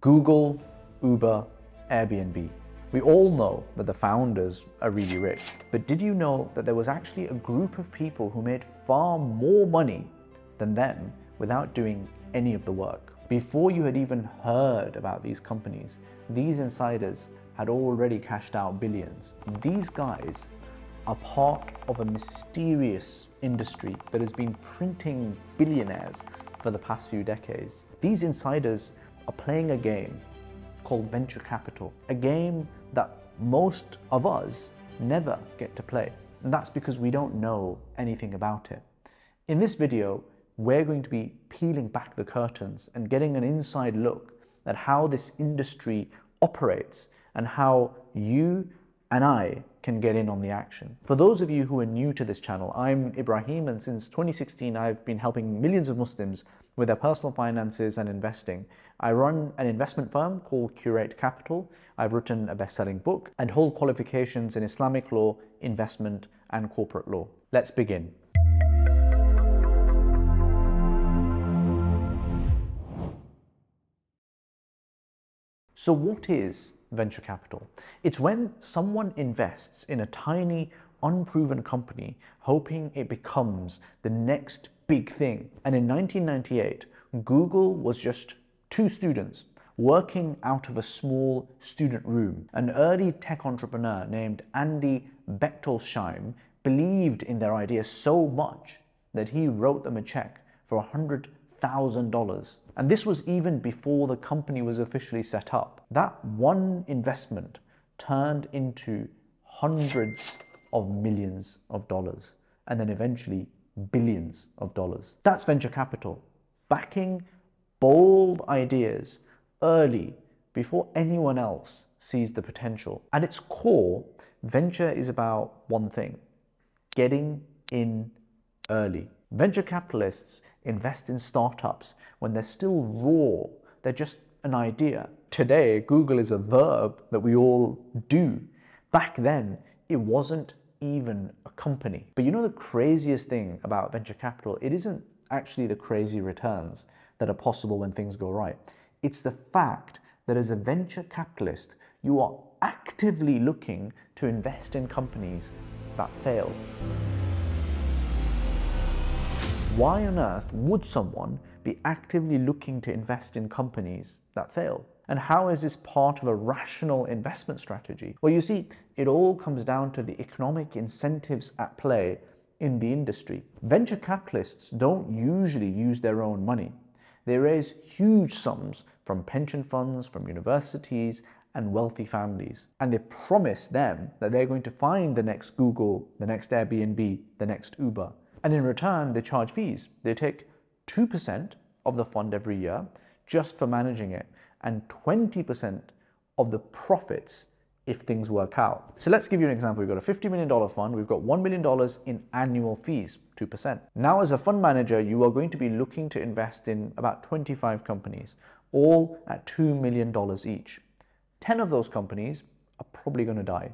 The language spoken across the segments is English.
Google, Uber, Airbnb. We all know that the founders are really rich, but did you know that there was actually a group of people who made far more money than them without doing any of the work? Before you had even heard about these companies, these insiders had already cashed out billions. These guys are part of a mysterious industry that has been printing billionaires for the past few decades. These insiders are playing a game called venture capital, a game that most of us never get to play. And that's because we don't know anything about it. In this video, we're going to be peeling back the curtains and getting an inside look at how this industry operates and how you and I can get in on the action. For those of you who are new to this channel, I'm Ibrahim, and since 2016 I've been helping millions of Muslims with their personal finances and investing. I run an investment firm called Curate Capital. I've written a best-selling book and hold qualifications in Islamic law, investment and corporate law. Let's begin. So what is venture capital? It's when someone invests in a tiny, unproven company, hoping it becomes the next big thing. And in 1998, Google was just two students working out of a small student room. An early tech entrepreneur named Andy Bechtolsheim believed in their idea so much that he wrote them a check for $100,000. And this was even before the company was officially set up. That one investment turned into hundreds of millions of dollars and then eventually billions of dollars. That's venture capital, backing bold ideas early before anyone else sees the potential. At its core, venture is about one thing: getting in early. Venture capitalists invest in startups when they're still raw, they're just an idea. Today, Google is a verb that we all do. Back then, it wasn't even a company. But you know the craziest thing about venture capital? It isn't actually the crazy returns that are possible when things go right. It's the fact that as a venture capitalist, you are actively looking to invest in companies that fail. Why on earth would someone be actively looking to invest in companies that fail? And how is this part of a rational investment strategy? Well, you see, it all comes down to the economic incentives at play in the industry. Venture capitalists don't usually use their own money. They raise huge sums from pension funds, from universities, and wealthy families. And they promise them that they're going to find the next Google, the next Airbnb, the next Uber. And in return, they charge fees. They take 2% of the fund every year just for managing it, and 20% of the profits if things work out. So let's give you an example. We've got a $50 million fund. We've got $1 million in annual fees, 2%. Now, as a fund manager, you are going to be looking to invest in about 25 companies, all at $2 million each. 10 of those companies are probably going to die.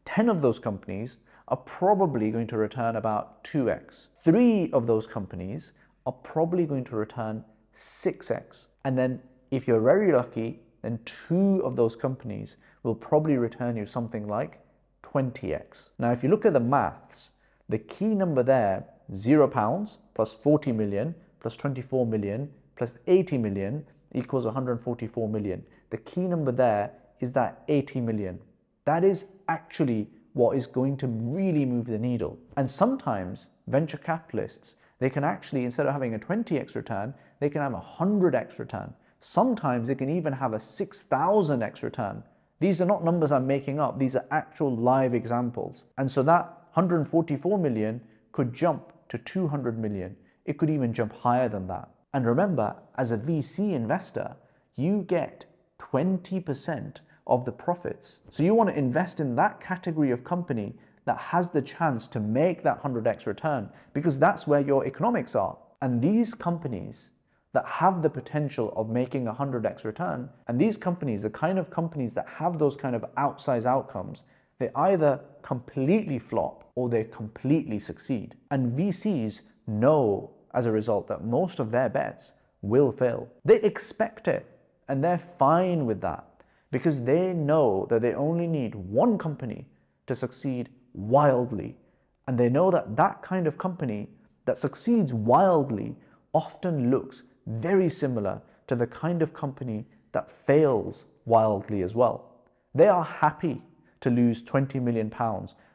10 of those companies are probably going to return about 2x. 3 of those companies are probably going to return 6x. And then if you're very lucky, then 2 of those companies will probably return you something like 20x. Now, if you look at the maths, the key number there, £0 plus 40 million plus 24 million plus 80 million equals 144 million. The key number there is that 80 million. That is actually what is going to really move the needle. And sometimes venture capitalists, they can actually, instead of having a 20x return, they can have a 100x return. Sometimes they can even have a 6,000x return. These are not numbers I'm making up. These are actual live examples. And so that 144 million could jump to 200 million. It could even jump higher than that. And remember, as a VC investor, you get 20% of the profits. So you want to invest in that category of company that has the chance to make that 100x return, because that's where your economics are. And these companies that have the potential of making a 100x return, and these companies, the kind of companies that have those kind of outsized outcomes, they either completely flop or they completely succeed. And VCs know as a result that most of their bets will fail. They expect it. And they're fine with that because they know that they only need one company to succeed wildly. And they know that that kind of company that succeeds wildly often looks very similar to the kind of company that fails wildly as well. They are happy to lose £20 million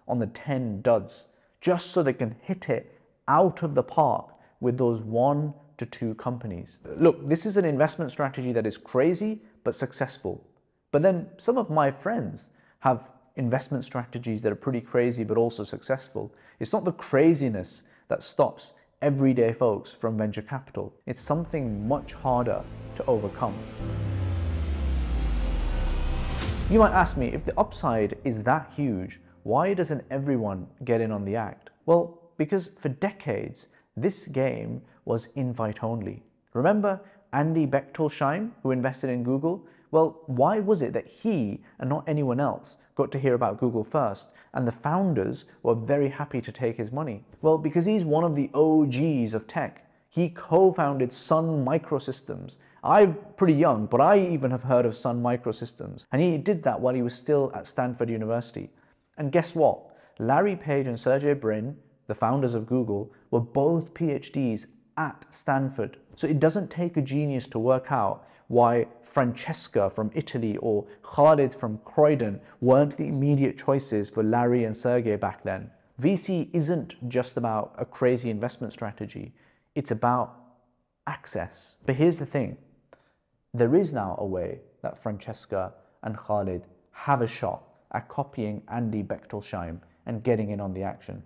on the 10 duds just so they can hit it out of the park with those 1 to 2 companies. Look, this is an investment strategy that is crazy but successful. But then some of my friends have investment strategies that are pretty crazy but also successful. It's not the craziness that stops everyday folks from venture capital. It's something much harder to overcome. You might ask me, if the upside is that huge, why doesn't everyone get in on the act? Well, because for decades, this game was invite only. Remember Andy Bechtolsheim, who invested in Google? Well, why was it that he and not anyone else got to hear about Google first, and the founders were very happy to take his money? Well, because he's one of the OGs of tech. He co-founded Sun Microsystems. I'm pretty young, but I even have heard of Sun Microsystems. And he did that while he was still at Stanford University. And guess what? Larry Page and Sergey Brin, the founders of Google, were both PhDs at Stanford. So it doesn't take a genius to work out why Francesca from Italy or Khalid from Croydon weren't the immediate choices for Larry and Sergey back then. VC isn't just about a crazy investment strategy. It's about access. But here's the thing. There is now a way that Francesca and Khalid have a shot at copying Andy Bechtolsheim and getting in on the action.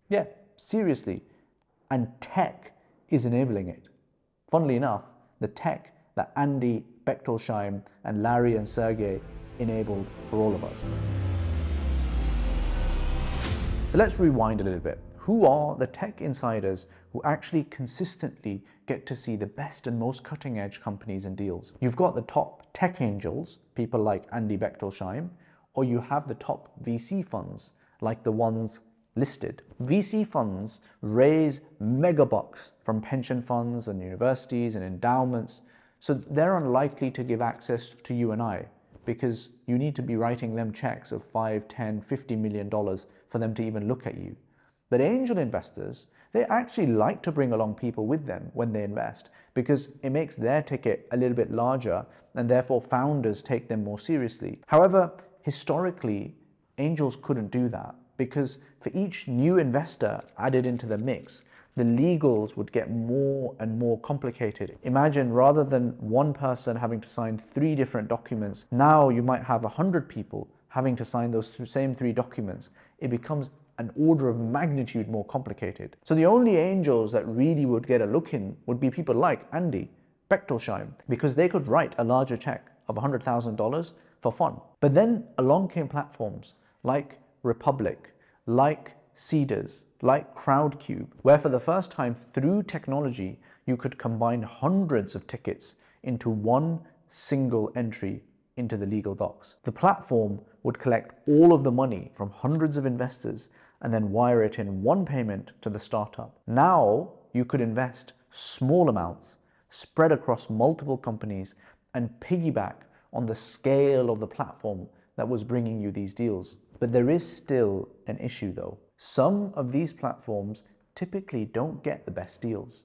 Yeah, seriously. And tech is enabling it. Funnily enough, the tech that Andy Bechtolsheim and Larry and Sergey enabled for all of us. So let's rewind a little bit. Who are the tech insiders who actually consistently get to see the best and most cutting edge companies and deals? You've got the top tech angels, people like Andy Bechtolsheim, or you have the top VC funds, like the ones listed. VC funds raise megabucks from pension funds and universities and endowments, so they're unlikely to give access to you and I, because you need to be writing them checks of $5, $10, $50 million for them to even look at you. But angel investors, they actually like to bring along people with them when they invest, because it makes their ticket a little bit larger and therefore founders take them more seriously. However, historically, angels couldn't do that, because for each new investor added into the mix, the legals would get more and more complicated. Imagine, rather than one person having to sign 3 different documents, now you might have 100 people having to sign those same 3 documents. It becomes an order of magnitude more complicated. So the only angels that really would get a look in would be people like Andy Bechtolsheim, because they could write a larger check of $100,000 for fun. But then along came platforms like Republic, like Seedrs, like Crowdcube, where for the first time through technology, you could combine hundreds of tickets into one single entry into the legal docs. The platform would collect all of the money from hundreds of investors and then wire it in one payment to the startup. Now you could invest small amounts spread across multiple companies and piggyback on the scale of the platform that was bringing you these deals. But there is still an issue though. Some of these platforms typically don't get the best deals.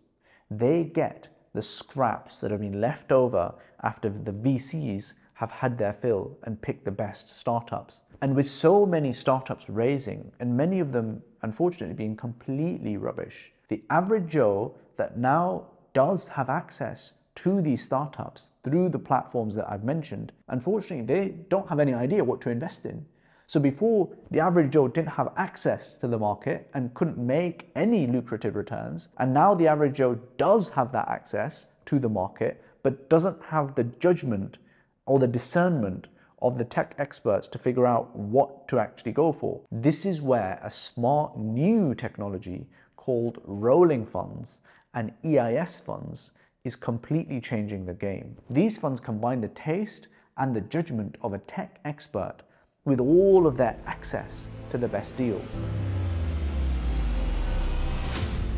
They get the scraps that have been left over after the VCs have had their fill and picked the best startups. And with so many startups raising, and many of them unfortunately being completely rubbish, the average Joe that now does have access to these startups through the platforms that I've mentioned, unfortunately they don't have any idea what to invest in. So before, the average Joe didn't have access to the market and couldn't make any lucrative returns. And now the average Joe does have that access to the market, but doesn't have the judgment or the discernment of the tech experts to figure out what to actually go for. This is where a smart new technology called rolling funds and EIS funds is completely changing the game. These funds combine the taste and the judgment of a tech expert with all of their access to the best deals.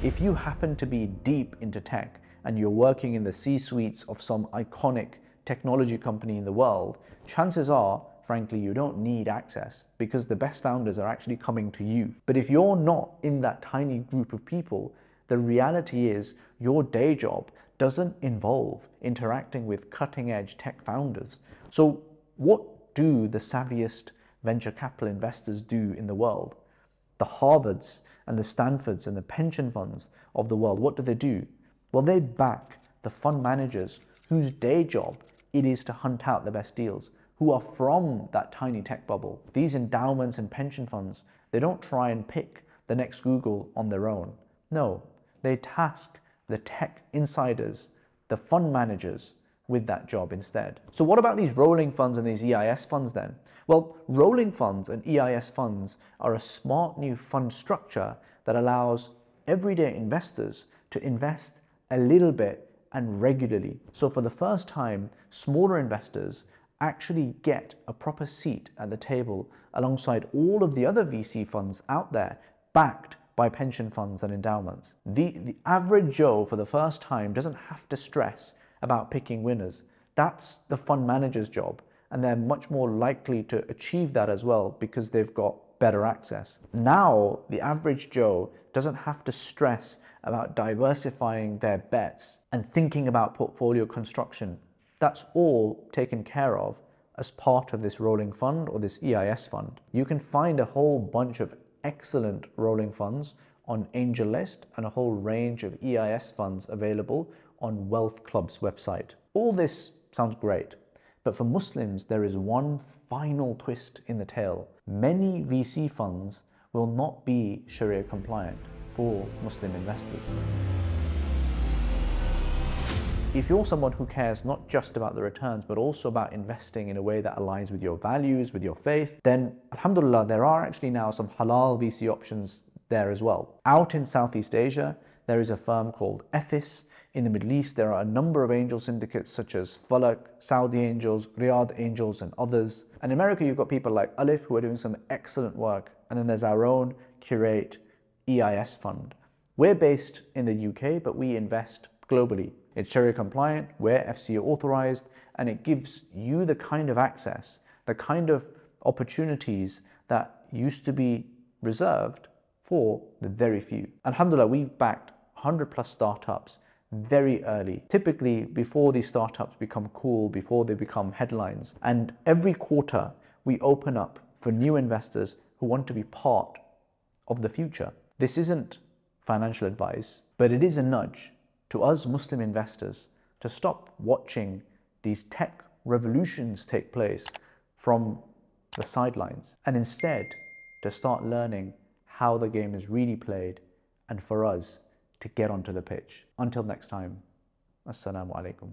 If you happen to be deep into tech and you're working in the C-suites of some iconic technology company in the world, chances are, frankly, you don't need access because the best founders are actually coming to you. But if you're not in that tiny group of people, the reality is your day job doesn't involve interacting with cutting-edge tech founders. So what do the savviest venture capital investors do in the world? The Harvards and the Stanfords and the pension funds of the world, what do? Well, they back the fund managers whose day job it is to hunt out the best deals, who are from that tiny tech bubble. These endowments and pension funds, they don't try and pick the next Google on their own. No, they task the tech insiders, the fund managers, with that job instead. So what about these rolling funds and these EIS funds then? Well, rolling funds and EIS funds are a smart new fund structure that allows everyday investors to invest a little bit and regularly. So for the first time, smaller investors actually get a proper seat at the table alongside all of the other VC funds out there backed by pension funds and endowments. The average Joe for the first time doesn't have to stress about picking winners. That's the fund manager's job, and they're much more likely to achieve that as well because they've got better access. Now, the average Joe doesn't have to stress about diversifying their bets and thinking about portfolio construction. That's all taken care of as part of this rolling fund or this EIS fund. You can find a whole bunch of excellent rolling funds on AngelList and a whole range of EIS funds available on Wealth Club's website. All this sounds great, but for Muslims, there is one final twist in the tale. Many VC funds will not be Sharia compliant for Muslim investors. If you're someone who cares not just about the returns, but also about investing in a way that aligns with your values, with your faith, then alhamdulillah, there are actually now some halal VC options there as well. Out in Southeast Asia, there is a firm called Ethis. In the Middle East, there are a number of angel syndicates such as Falak, Saudi Angels, Riyadh Angels, and others. And in America, you've got people like Alif who are doing some excellent work. And then there's our own Curate EIS fund. We're based in the UK, but we invest globally. It's Sharia compliant, we're FCA authorized, and it gives you the kind of access, the kind of opportunities that used to be reserved for the very few. Alhamdulillah, we've backed 100 plus startups very early, typically before these startups become cool, before they become headlines. And every quarter we open up for new investors who want to be part of the future. This isn't financial advice, but it is a nudge to us Muslim investors to stop watching these tech revolutions take place from the sidelines and instead to start learning how the game is really played and for us to get onto the pitch. Until next time, Assalamu alaikum.